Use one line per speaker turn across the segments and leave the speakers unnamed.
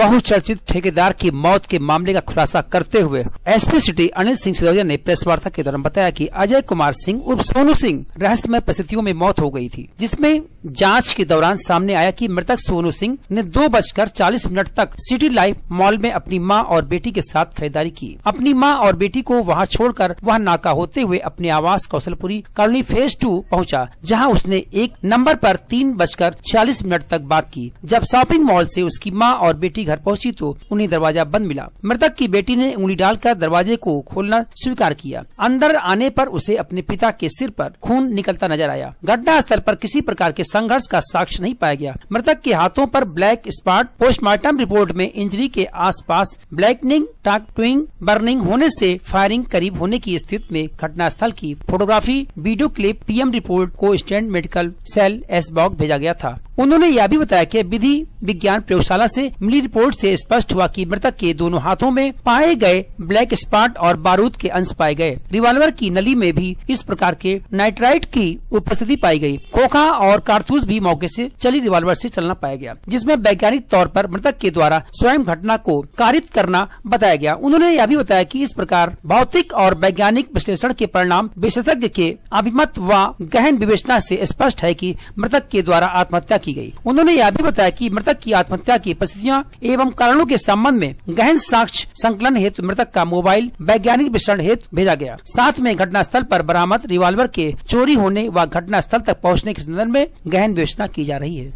बहुचर्चित ठेकेदार की मौत के मामले का खुलासा करते हुए एसपी सिटी अनिल सिंह सिसोदिया ने प्रेस वार्ता के दौरान बताया कि अजय कुमार सिंह उर्फ सोनू सिंह रहस्यमय परिस्थितियों में मौत हो गई थी, जिसमें जांच के दौरान सामने आया कि मृतक सोनू सिंह ने 2:40 तक सिटी लाइफ मॉल में अपनी मां और बेटी के साथ खरीदारी की। अपनी मां और बेटी को वहां छोड़कर वह नाका होते हुए अपने आवास कौशलपुरी कॉलोनी फेज 2 पहुंचा, जहां उसने एक नंबर पर 3:40 तक बात की। जब शॉपिंग मॉल से उसकी मां और बेटी घर पहुंची तो उन्हें दरवाजा बंद मिला। मृतक की बेटी ने उंगली डालकर दरवाजे को खोलना स्वीकार किया। अंदर आने पर उसे अपने पिता के सिर पर खून निकलता नजर आया। घटना स्थल पर किसी प्रकार के संघर्ष का साक्ष्य नहीं पाया गया। मृतक के हाथों पर ब्लैक स्पॉट, पोस्टमार्टम रिपोर्ट में इंजरी के आसपास ब्लैकनिंग, टैटूइंग, बर्निंग होने से फायरिंग करीब होने की स्थिति में घटनास्थल की photography, video clip PM report को स्टैंड मेडिकल सेल एसबॉग भेजा गया था। उन्होंने यह भी बताया कि विधि विज्ञान प्रयोगशाला से मिली रिपोर्ट से स्पष्ट हुआ कि मृतक के दोनों हाथों में पाए गए ब्लैक स्पॉट और बारूद के अंश पाए गए। रिवॉल्वर की नली में भी इस प्रकार के नाइट्राइट की उपस्थिति पाई गई। खोखा और कारतूस भी मौके से चली रिवॉल्वर से चलना पाया गया, जिसमें वैज्ञानिक तौर पर मृतक के द्वारा स्वयं घटना को कारित करना बताया गया। उन्होंने यह भी बताया कि इस प्रकार भौतिक और वैज्ञानिक विश्लेषण के परिणाम विशेषज्ञ के अभिमत व गहन विवेचना से स्पष्ट है कि मृतक के द्वारा आत्महत्या की गई। उन्होंने यह भी बताया कि मृतक की आत्महत्या की परिस्थितियां एवं कारणों के संबंध में गहन साक्ष्य संकलन हेतु मृतक का मोबाइल वैज्ञानिक विश्लेषण हेतु भेजा गया। साथ में घटनास्थल पर बरामद रिवॉल्वर के चोरी होने व घटनास्थल तक पहुंचने के संदर्भ में गहन विवेचना की जा रही है।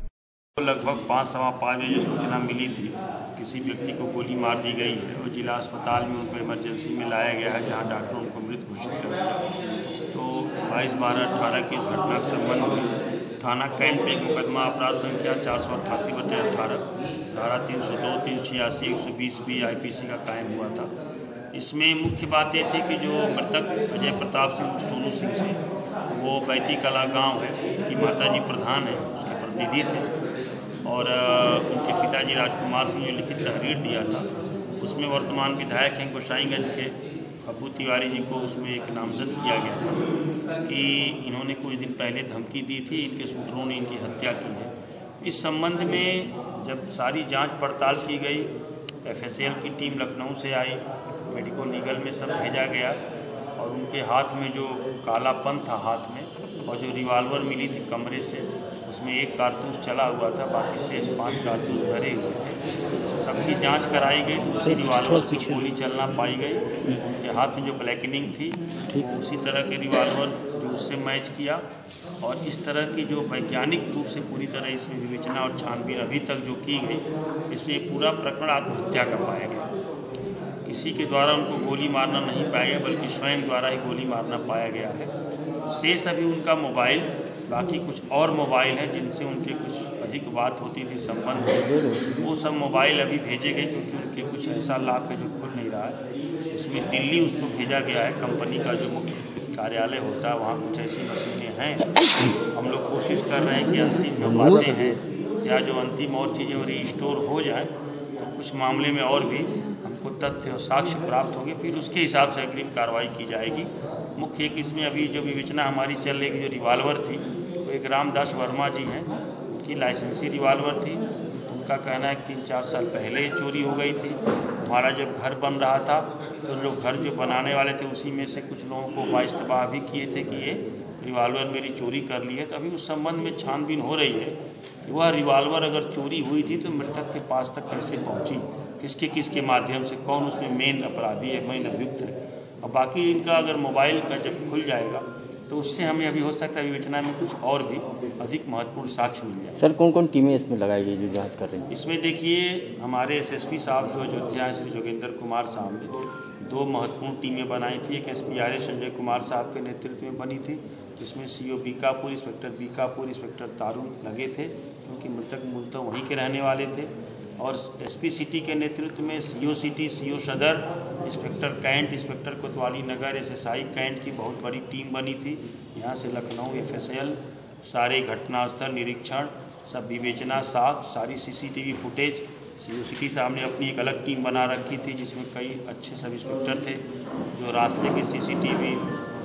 लगभग 5:15 बजे सूचना मिली थी किसी व्यक्ति को गोली मार दी गई है और जिला अस्पताल में उनको इमरजेंसी में लाया गया है, जहां डॉक्टर उनको मृत घोषित कर दिया। तो 22/12/18 की इस घटना के संबंध में थाना कैंट में मुकदमा अपराध संख्या 488/18 धारा 302, 386, 120B IPC का कायम हुआ था। इसमें मुख्य बात ये थी कि जो मृतक अजय प्रताप सिंह सोनू सिंह से, वो बैती कला गाँव है, उनकी माताजी प्रधान है, उसके प्रतिनिधि थे और उनके पिताजी राजकुमार सिंह ने लिखित तहरीर दिया था। उसमें वर्तमान विधायक हैं गोसाईगंज के खब्बू तिवारी जी को उसमें एक नामजद किया गया था कि इन्होंने कुछ दिन पहले धमकी दी थी, इनके शूटरों ने इनकी हत्या की है। इस संबंध में जब सारी जांच पड़ताल की गई, FSL की टीम लखनऊ से आई, मेडिको लीगल में सब भेजा गया और उनके हाथ में जो कालापन था हाथ में और जो रिवॉल्वर मिली थी कमरे से, उसमें एक कारतूस चला हुआ था, बाकी शेष 5 कारतूस भरे हुए थे। सबकी जांच कराई गई तो उसी रिवॉल्वर से गोली चलना पाई गई। उनके हाथ में जो ब्लैकनिंग थी उसी तरह के रिवॉल्वर जो उससे मैच किया और इस तरह की जो वैज्ञानिक रूप से पूरी तरह इसमें विवेचना और छानबीन अभी तक जो की गई, इसलिए पूरा प्रकरण आत्महत्या का पाया गया। किसी के द्वारा उनको गोली मारना नहीं पाया गया, बल्कि स्वयं द्वारा ही गोली मारना पाया गया है। शेष अभी उनका मोबाइल, बाकी कुछ और मोबाइल हैं जिनसे उनके कुछ अधिक बात होती थी संबंध, वो सब मोबाइल अभी भेजे गए क्योंकि उनके कुछ ऐसा लाख है जो खुल नहीं रहा है। इसमें दिल्ली उसको भेजा गया है, कंपनी का जो मुख्य कार्यालय होता है वहाँ कुछ ऐसी मशीनें हैं। हम लोग कोशिश कर रहे हैं कि अंतिम जो बातें हैं या जो अंतिम और चीज़ें रिस्टोर हो जाएँ तो कुछ मामले में और भी हमको तथ्य और साक्ष्य प्राप्त होंगे, फिर उसके हिसाब से अग्रिम कार्रवाई की जाएगी। मुख्य एक इसमें अभी जो विवेचना हमारी चल रही, जो रिवॉल्वर थी वो एक रामदास वर्मा जी हैं, उनकी लाइसेंसी रिवॉल्वर थी। उनका कहना है कि 3-4 साल पहले चोरी हो गई थी। हमारा जब घर बन रहा था तो लोग घर जो बनाने वाले थे उसी में से कुछ लोगों को वाइस्तबाह भी किए थे कि ये रिवॉल्वर मेरी चोरी कर ली है। तो अभी उस संबंध में छानबीन हो रही है कि वह रिवॉल्वर अगर चोरी हुई थी तो मृतक के पास तक कैसे पहुंची, किसके माध्यम से, कौन उसमें मेन अपराधी है, मेन अभियुक्त है। और बाकी इनका अगर मोबाइल का जब खुल जाएगा तो उससे हमें अभी हो सकता है विवेचना में कुछ और भी अधिक महत्वपूर्ण साक्ष्य मिल जाए।
सर कौन कौन टीमें इसमें लगाई गई जो जांच कर रही हैं?
इसमें देखिए हमारे SSP साहब जो अयोध्या श्री जोगेंद्र कुमार साहब ने 2 महत्वपूर्ण टीमें बनाई थी। एक SPRA संजय कुमार साहब के नेतृत्व में बनी थी, जिसमें CO Bikapur, inspector Bikapur, inspector तारू लगे थे क्योंकि मृतक मूलतः वहीं के रहने वाले थे। और SP सिटी के नेतृत्व में CO सिटी, CO सदर, इंस्पेक्टर कैंट, इंस्पेक्टर कोतवाली नगर, SSI कैंट की बहुत बड़ी टीम बनी थी। यहाँ से लखनऊ FSL सारे घटनास्थल निरीक्षण, सब विवेचना, सारी CCTV फुटेज, CO सिटी साहब ने अपनी एक अलग टीम बना रखी थी जिसमें कई अच्छे सब इंस्पेक्टर थे जो रास्ते के CCTV,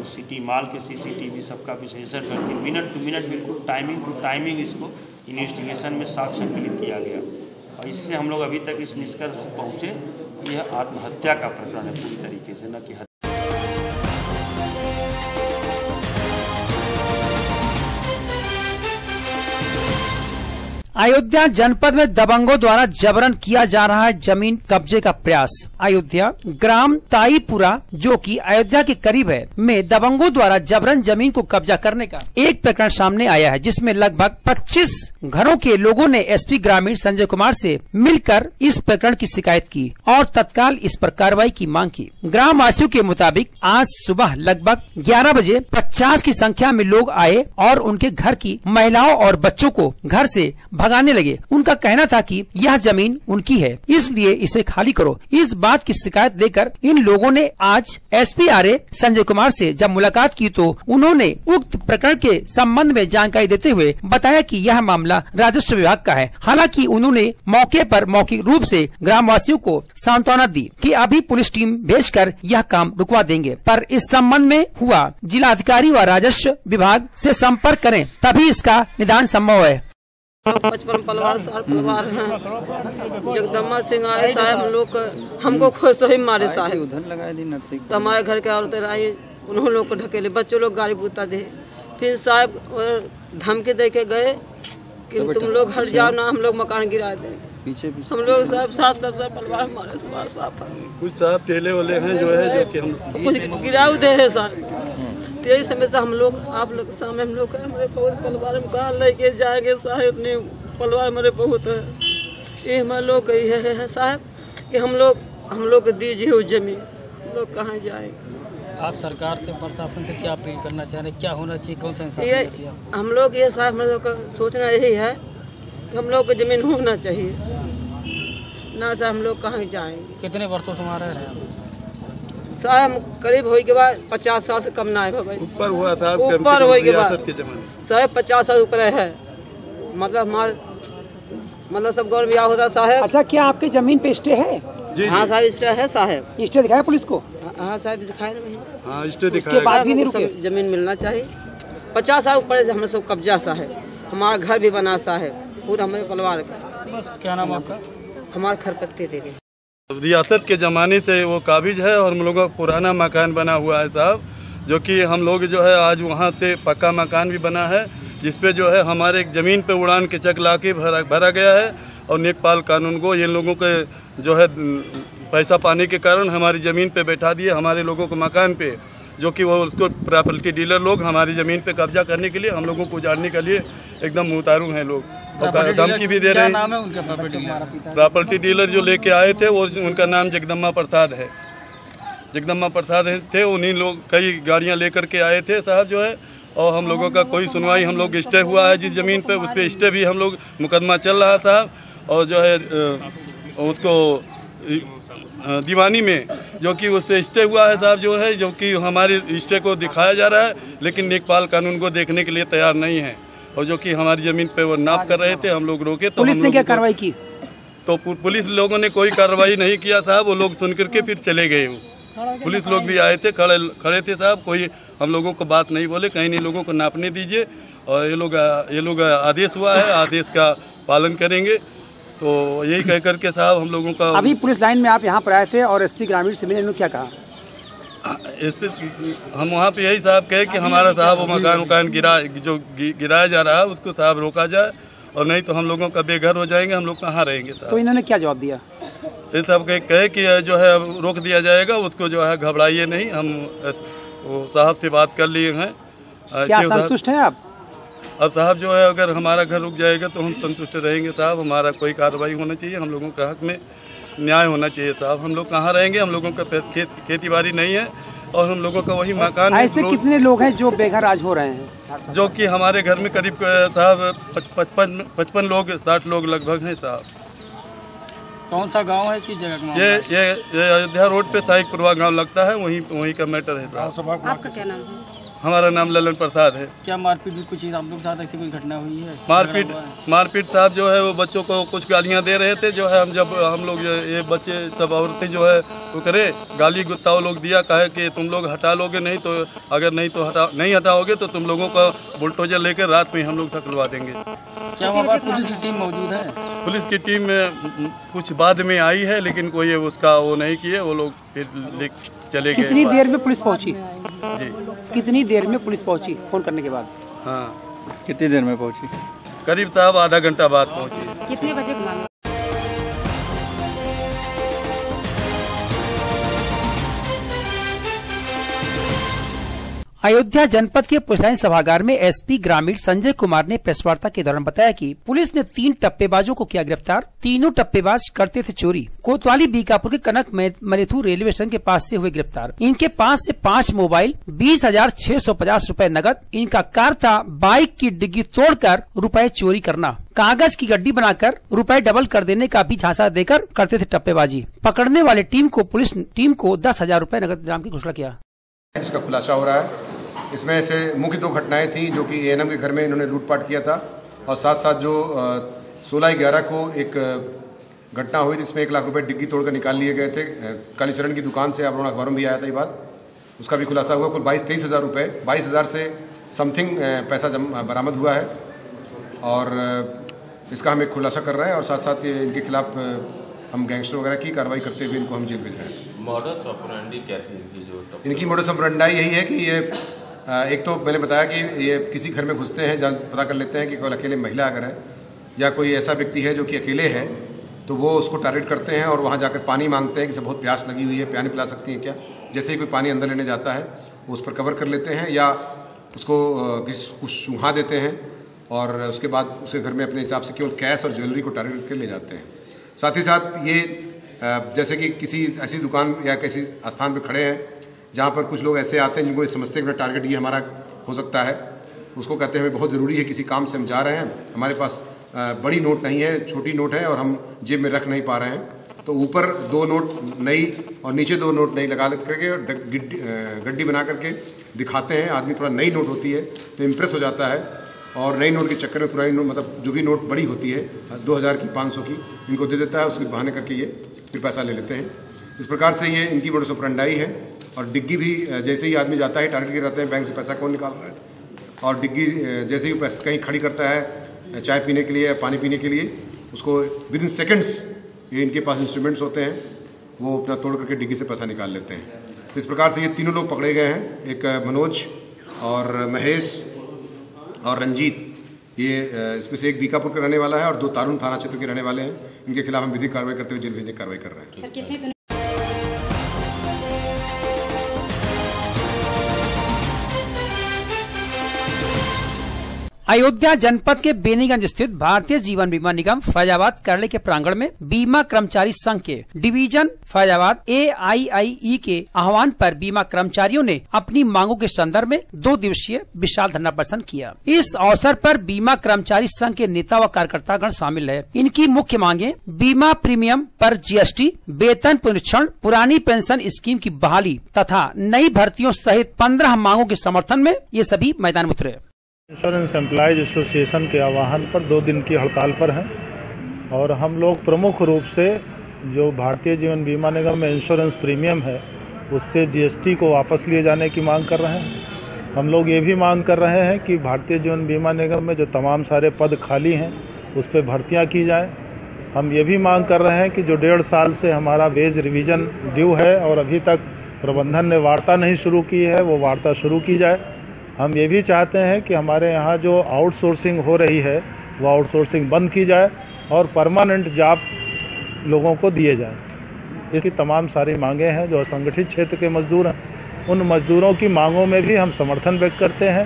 सिटी मॉल के CCTV सबका विश्लेषण करके मिनट टू मिनट बिल्कुल टाइमिंग टू टाइमिंग इसको इन्वेस्टिगेशन में साक्ष्य संकलित किया गया। और इससे हम लोग अभी तक इस निष्कर्ष पर पहुँचे कि यह आत्महत्या का प्रकरण है पूरी तरीके से, न कि हत्या।
अयोध्या जनपद में दबंगों द्वारा जबरन किया जा रहा है जमीन कब्जे का प्रयास। अयोध्या ग्राम ताईपुरा जो कि अयोध्या के करीब है में दबंगों द्वारा जबरन जमीन को कब्जा करने का एक प्रकरण सामने आया है, जिसमें लगभग 25 घरों के लोगों ने एसपी ग्रामीण संजय कुमार से मिलकर इस प्रकरण की शिकायत की और तत्काल इस पर कार्रवाई की मांग की। ग्राम वासियों के मुताबिक आज सुबह लगभग 11 बजे 50 की संख्या में लोग आए और उनके घर की महिलाओं और बच्चों को घर से भगाने लगे। उनका कहना था कि यह जमीन उनकी है, इसलिए इसे खाली करो। इस बात की शिकायत देकर इन लोगों ने आज एसपी आरए संजय कुमार से जब मुलाकात की तो उन्होंने उक्त प्रकरण के संबंध में जानकारी देते हुए बताया कि यह मामला राजस्व विभाग का है। हालांकि उन्होंने मौके पर मौखिक रूप से ग्रामवासियों को सांत्वना दी कि अभी पुलिस टीम भेजकर यह काम रुकवा देंगे, पर इस संबंध में हुआ जिलाधिकारी व राजस्व विभाग से संपर्क करें तभी इसका निदान संभव है।
55 परिवार हैं। जगदम्बा सिंह आए साहब, हम लोग हमको खुश ही मारे साहब,
उधर लगाए दी नर्सिंग
तो हमारे घर के औरतें आई, उन्होंने लोग को ढकेले, बच्चों लोग गाड़ी बूता दे, फिर साहब धमकी दे के गए कि तुम लोग हट जाओ ना, हम लोग मकान गिरा देंगे।
पीछे
हम लोग साहब 7-10 परिवार हमारे साथ
कुछ साहब टेले वाले हैं जो है जो कि हम
कुछ गिराव दे है सर। यही समय से हम लोग आप लोग सामने हम लोग हमारे बहुत परिवार में कहाँ लेके जाएंगे साहब, इतने परिवार हमारे बहुत है। ये हमारे लोग कही है साहब कि हम लोग को दीजिए वो जमीन, हम लोग कहाँ जाएंगे।
आप सरकार से प्रशासन से क्या अपील करना चाह रहे हैं, क्या होना चाहिए, कौन सा इंसाफ होना चाहिए?
हम लोग ये साहब हम लोग का सोचना यही है कि हम लोग को जमीन होना चाहिए ना साहब, हम लोग कहाँ जाएंगे।
कितने वर्षों से वहाँ रह रहे हैं
साहब? करीब हो के बाद 50 साल से कम ना है भाई,
ऊपर हुआ था,
ऊपर हो के बाद साहब 50 साल ऊपर है। मतलब हमारे मतलब सब गौर ब्याह होता साहब।
अच्छा, क्या आपके जमीन पे स्टे है?
हाँ साहब स्टे है साहब।
स्टे दिखाया पुलिस को?
हाँ साहब दिखाए ना भाई।
हाँ स्टे
उसके बाद भी नहीं रुके।
जमीन मिलना चाहिए। 50 साल ऊपर से हमें सब कब्जा सा है, हमारा घर भी बना सा है पूरा हमारे परिवार का।
क्या नाम आपका?
हमारा खरपत्ते देवी।
रियासत के ज़माने से वो काबिज है और हम लोगों का पुराना मकान बना हुआ है साहब, जो कि हम लोग जो है आज वहाँ से पक्का मकान भी बना है, जिसपे जो है हमारे ज़मीन पे उड़ान के चक ला के भरा गया है। और नेकपाल कानून को इन लोगों के जो है पैसा पाने के कारण हमारी ज़मीन पे बैठा दिए, हमारे लोगों को मकान पे, जो कि वो उसको प्रॉपर्टी डीलर लोग हमारी ज़मीन पे कब्जा करने के लिए हम लोगों को उजाड़ने के लिए एकदम उतारू हैं लोग और धमकी भी दे रहे हैं।
नाम है उनका
प्रॉपर्टी डीलर जो लेके आए थे वो उनका नाम जगदम्बा प्रसाद है। जगदम्बा प्रसाद थे, उन्हीं लोग कई गाड़ियां लेकर के आए थे साहब जो है। और हम लोगों का कोई सुनवाई, हम लोग स्टे हुआ है जिस ज़मीन पे उस पर स्टे भी हम लोग मुकदमा चल रहा था। और जो है उसको दीवानी में जो कि उससे स्टे हुआ है साहब जो है, जो कि हमारे स्टे को दिखाया जा रहा है, लेकिन नेकपाल कानून को देखने के लिए तैयार नहीं है। और जो कि हमारी ज़मीन पे वो नाप कर रहे थे, हम लोग रोके तो
पुलिस ने क्या कार्रवाई की?
तो पुलिस लोगों ने कोई कार्रवाई नहीं किया साहब, वो लोग सुन करके फिर चले गए। पुलिस लोग भी आए थे, खड़े थे साहब, कोई हम लोगों को बात नहीं बोले, कहीं नहीं लोगों को नापने दीजिए। और ये लोग आदेश हुआ है, आदेश का पालन करेंगे। तो यही कह करके साहब हम लोगों का
अभी पुलिस लाइन में आप यहाँ पर आए थे और एसपी ग्रामीण से मिले, क्या कहा?
हम वहाँ पे यही साहब कहे कि हमारा साहब वो मकान गिराया जा रहा है उसको साहब रोका जाए, और नहीं तो हम लोगों का बेघर हो जाएंगे, हम लोग कहाँ रहेंगे साहब।
तो इन्होंने क्या जवाब दिया?
ये साहब कहे कि जो है रोक दिया जाएगा, उसको जो है घबराइए नहीं, हम वो साहब से बात कर लिए हैं।
क्या संतुष्ट हैं आप?
अब साहब जो है अगर हमारा घर रुक जाएगा तो हम संतुष्ट रहेंगे साहब। हमारा कोई कार्रवाई होना चाहिए, हम लोगों का हक में न्याय होना चाहिए साहब। हम लोग कहाँ रहेंगे, हम लोगों का खेती बाड़ी नहीं है और हम लोगों का वही मकान है।
ऐसे कितने लोग हैं जो बेघर आज हो रहे हैं?
जो कि हमारे घर में करीब साहब 55 लोग 60 लोग लगभग हैं साहब।
कौन सा गांव है, किस जगह?
ये अयोध्या रोड पे साइकपुरवा गांव लगता है, वहीं का मैटर है साहब।
आपका क्या नाम है?
हमारा नाम ललन प्रसाद है।
क्या मारपीट भी कुछ आप लोग के साथ ऐसी कोई घटना हुई है?
मारपीट साहब जो है वो बच्चों को कुछ गालियां दे रहे थे, जो है हम लोग ये बच्चे सब औरतें जो है वो करे गाली गुत्ता वो लोग दिया, कहे कि तुम लोग हटा लोगे नहीं तो अगर नहीं हटाओगे तो तुम लोगों का बुलडोजर लेकर रात में हम लोग ढकलवा देंगे।
क्या वहाँ पर पुलिस की टीम मौजूद है?
पुलिस की टीम कुछ बाद में आई है, लेकिन कोई उसका वो नहीं किए, वो लोग फिर चले गए।
कितनी देर में पुलिस पहुंची?
जी,
कितनी देर में पुलिस पहुंची फोन करने के बाद?
हाँ,
कितनी देर में पहुंची?
करीब साहब आधा घंटा बाद पहुंची।
कितने बजे बुलाना? अयोध्या जनपद के पुलिस लाइन सभागार में एसपी ग्रामीण संजय कुमार ने प्रेस वार्ता के दौरान बताया कि पुलिस ने 3 टप्पेबाजों को किया गिरफ्तार। तीनों टप्पेबाज करते थे चोरी। कोतवाली बीकापुर के कनक मरेथू रेलवे स्टेशन के पास से हुए गिरफ्तार। इनके पास से 5 मोबाइल, 20,650 रूपए नकद। इनका कार था बाइक की डिग्गी तोड़कर रुपए चोरी करना, कागज की गड्डी बनाकर रुपए डबल कर देने का भी झांसा देकर करते थे टप्पेबाजी। पकड़ने वाले टीम को पुलिस टीम को 10,000 रूपए नकद इनाम की घोषणा किया।
इसका खुलासा हो रहा है। इसमें से मुख्य 2 घटनाएं थी जो कि एएनएम के घर में इन्होंने लूटपाट किया था, और साथ साथ जो 16/11 को एक घटना हुई जिसमें 1 लाख रुपए डिग्गी तोड़कर निकाल लिए गए थे कालीचरण की दुकान से। आप लोगों अखबारों में भी आया था ये बात, उसका भी खुलासा हुआ। कुल 22-23 हज़ार रुपये, 22,000 से समथिंग पैसा बरामद हुआ है, और इसका हम एक खुलासा कर रहे हैं। और साथ साथ इनके खिलाफ हम गैंगस्टर वगैरह की कार्रवाई करते हुए इनको हम जेल भेज रहे हैं।
मॉडस ऑपरेंडी क्या थी
इनकी मोडस ऑपरेंडी यही है कि ये एक तो मैंने बताया कि ये किसी घर में घुसते हैं, जहाँ पता कर लेते हैं कि कोई अकेले महिला अगर है या कोई ऐसा व्यक्ति है जो कि अकेले है, तो वो उसको टारगेट करते हैं और वहाँ जाकर पानी मांगते हैं कि बहुत प्यास लगी हुई है, पानी पिला सकती हैं क्या। जैसे ही कोई पानी अंदर लेने जाता है वो उस पर कवर कर लेते हैं या उसको कुछ सूंघा देते हैं, और उसके बाद उसके घर में अपने हिसाब से केवल कैश और ज्वेलरी को टारगेट करके ले जाते हैं। साथ ही साथ ये जैसे कि किसी ऐसी दुकान या किसी स्थान पर खड़े हैं जहाँ पर कुछ लोग ऐसे आते हैं जिनको समझते हैं कि टारगेट ये हमारा हो सकता है, उसको कहते हैं हमें बहुत ज़रूरी है, किसी काम से हम जा रहे हैं, हमारे पास बड़ी नोट नहीं है, छोटी नोट है और हम जेब में रख नहीं पा रहे हैं, तो ऊपर 2 नोट नई और नीचे 2 नोट नई लगा करके गड्डी बना करके दिखाते हैं। आदमी थोड़ा नई नोट होती है तो इम्प्रेस हो जाता है, और नई नोट के चक्कर में पुरानी नोट मतलब जो भी नोट बड़ी होती है 2000 की 500 की इनको दे देता है, उसके बहाने करके ये फिर पैसा ले लेते हैं। इस प्रकार से ये इनकी मोडस ऑपरेंडी है। और डिग्गी भी जैसे ही आदमी जाता है टारगेट के रहते हैं बैंक से पैसा कौन निकाल रहा है, और डिग्गी जैसे ही पैसा कहीं खड़ी करता है चाय पीने के लिए या पानी पीने के लिए, उसको विद इन सेकेंड्स ये इनके पास इंस्ट्रूमेंट्स होते हैं, वो अपना तोड़ करके डिग्गी से पैसा निकाल लेते हैं। इस प्रकार से ये तीनों लोग पकड़े गए हैं, एक मनोज और महेश और रंजीत। ये इसमें से एक बीकापुर का रहने वाला है और 2 तारुण थाना क्षेत्र के रहने वाले हैं। इनके खिलाफ हम विधिक कार्रवाई करते हुए जेल भेजने की कार्रवाई कर रहे हैं।
अयोध्या जनपद के बेनीगंज स्थित भारतीय जीवन बीमा निगम फैजाबाद कार्यालय के प्रांगण में बीमा कर्मचारी संघ के डिवीजन फैजाबाद AIIE के आह्वान पर बीमा कर्मचारियों ने अपनी मांगों के संदर्भ में 2 दिवसीय विशाल धरना प्रदर्शन किया। इस अवसर पर बीमा कर्मचारी संघ के नेता व कार्यकर्तागण शामिल है। इनकी मुख्य मांगे बीमा प्रीमियम पर GST, वेतन पुनरीक्षण, पुरानी पेंशन स्कीम की बहाली तथा नई भर्तियों सहित 15 मांगों के समर्थन में ये सभी मैदान में उतरे।
इंश्योरेंस एम्प्लॉयज एसोसिएशन के आह्वान पर 2 दिन की हड़ताल पर हैं, और हम लोग प्रमुख रूप से जो भारतीय जीवन बीमा निगम में इंश्योरेंस प्रीमियम है उससे GST को वापस लिए जाने की मांग कर रहे हैं। हम लोग ये भी मांग कर रहे हैं कि भारतीय जीवन बीमा निगम में जो तमाम सारे पद खाली हैं उस पर भर्तियाँ की जाए। हम ये भी मांग कर रहे हैं कि जो 1.5 साल से हमारा वेज रिवीजन ड्यू है और अभी तक प्रबंधन ने वार्ता नहीं शुरू की है, वो वार्ता शुरू की जाए। हम ये भी चाहते हैं कि हमारे यहाँ जो आउटसोर्सिंग हो रही है वो आउटसोर्सिंग बंद की जाए और परमानेंट जॉब लोगों को दिए जाए। इसकी तमाम सारी मांगें हैं जो असंगठित क्षेत्र के मजदूर हैं, उन मजदूरों की मांगों में भी हम समर्थन व्यक्त करते हैं।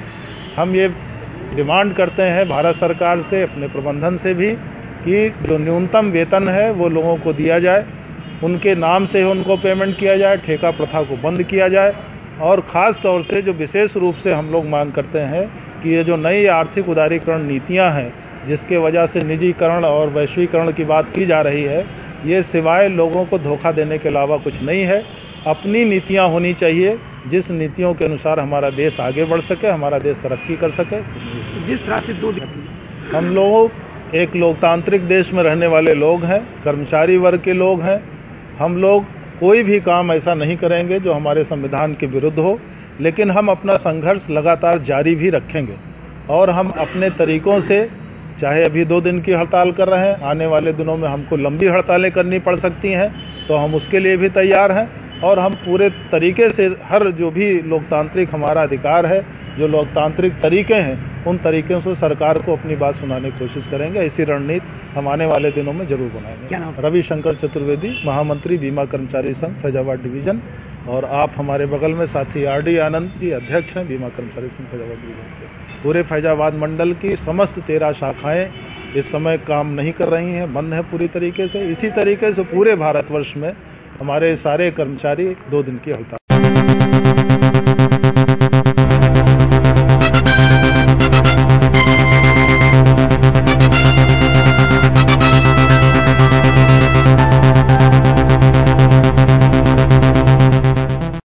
हम ये डिमांड करते हैं भारत सरकार से, अपने प्रबंधन से भी, कि जो न्यूनतम वेतन है वो लोगों को दिया जाए, उनके नाम से उनको पेमेंट किया जाए, ठेका प्रथा को बंद किया जाए। और ख़ास तौर से जो विशेष रूप से हम लोग मांग करते हैं कि ये जो नई आर्थिक उदारीकरण नीतियां हैं जिसके वजह से निजीकरण और वैश्वीकरण की बात की जा रही है, ये सिवाय लोगों को धोखा देने के अलावा कुछ नहीं है। अपनी नीतियां होनी चाहिए जिस नीतियों के अनुसार हमारा देश आगे बढ़ सके, हमारा देश तरक्की कर सके।
जिस तरह से 2 दिन
हम लोग एक लोकतांत्रिक देश में रहने वाले लोग हैं, कर्मचारी वर्ग के लोग हैं। हम लोग कोई भी काम ऐसा नहीं करेंगे जो हमारे संविधान के विरुद्ध हो, लेकिन हम अपना संघर्ष लगातार जारी भी रखेंगे और हम अपने तरीकों से, चाहे अभी 2 दिन की हड़ताल कर रहे हैं, आने वाले दिनों में हमको लंबी हड़तालें करनी पड़ सकती हैं, तो हम उसके लिए भी तैयार हैं। और हम पूरे तरीके से हर जो भी लोकतांत्रिक हमारा अधिकार है, जो लोकतांत्रिक तरीके हैं, उन तरीकों से सरकार को अपनी बात सुनाने की कोशिश करेंगे। ऐसी रणनीति हम आने वाले दिनों में जरूर बनाएंगे। रविशंकर चतुर्वेदी, महामंत्री बीमा कर्मचारी संघ फैजाबाद डिवीजन, और आप हमारे बगल में साथी RD आनंद जी अध्यक्ष हैं बीमा कर्मचारी संघ फैजाबाद डिवीजन के। पूरे फैजाबाद मंडल की समस्त 13 शाखाएं इस समय काम नहीं कर रही हैं, बंद है पूरी तरीके से। इसी तरीके से पूरे भारतवर्ष में हमारे सारे कर्मचारी 2 दिन की हड़ताल।